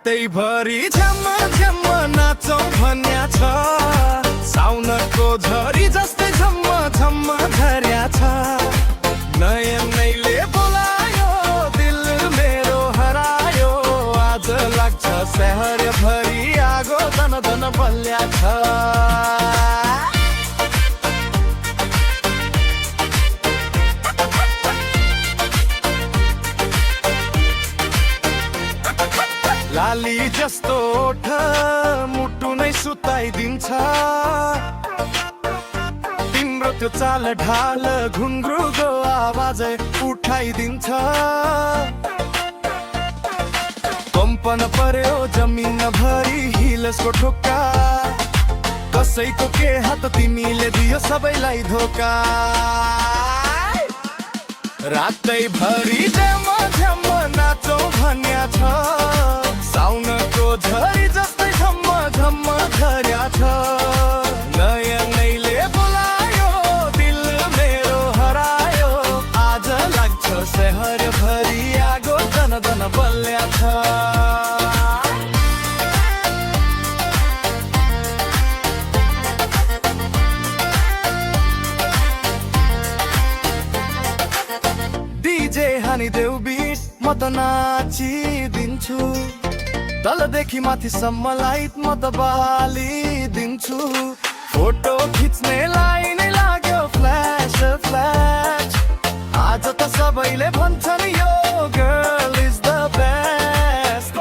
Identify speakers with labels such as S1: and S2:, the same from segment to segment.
S1: रातैभरि झ्याम झ्याम नाचौँ भन्या छ। साउनको झरी जस्तै झम्म झम्म झर्या छ। नयनैले बोलायो दिल मेरो हरायो। आज लाग्छ शहरभरि आगो दन दन बल्या छ। लाली जस्तो ओठ मुटु नै सुताइदिन्छ। तिम्रो त्यो चाल ढाल घुङ्ग्रुको आवाजै उठाइदिन्छ। कम्पन पर्यो जमिन भरि हिलसको ठोक्का। कसैको के हात तिमीले दियो सबैलाई धोका। रातैभरि झ्याम झ्याम नाचौँ भन्या छ। साउनको झरी जस्तै झम्म झम्म झर्या छ। नयनैले बोलायो दिल मेरो हरायो। आज लाग्छ शहरभरि आगो दन दन बल्या छ। डीजे हानिदेऊ बिट म त नाचिदिन्छु। तलदेखि माथिसम्म लाइट म त बालिदिन्छु। फोटो खिच्नेलाई नै लाग्यो फ्ल्यास फ्ल्यास। आज त सबैले भन्छन् यो गर्ल इज द बेस्ट।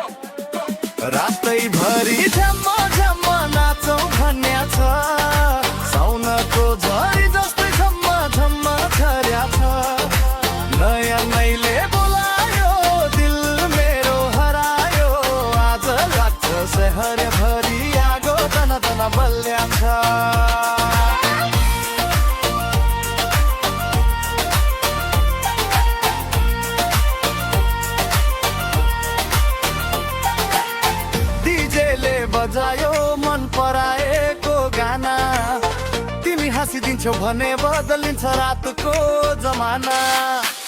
S1: रातैभरि झ्याम झ्याम नाचौँ भन्या छ। साउनको झरी जस्तै झम्म झम्म झर्या छ। नयनैले बोलायो दिल मेरो हरायो। आज लाग्छ शहरभरि आगो दन दन बल्या छ। डीजेले बजायो मन पराएको गाना। तिमी हाँसिदिन्छौ भने बदलिन्छ रातको जमाना।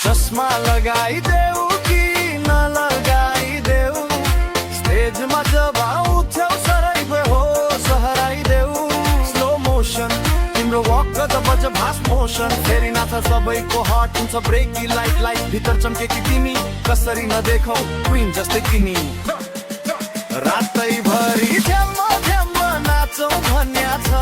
S1: चस्मा लगाइदेऊ कि नलगाइदेऊ। स्टेजमा जब आउँथ्यौ सरै हो सहराइदेऊ। स्लो मोसन तिम्रो वक जब भास मोसन। फेरि नाच सबैको हट हुन्छ ब्रेकी लाइट लाइट। भित्र चम्केकी तिमी कसरी नदेखौ क्विन जस्तै तिमी। रातैभरि झ्याम झ्याम नाचौँ भन्या छ।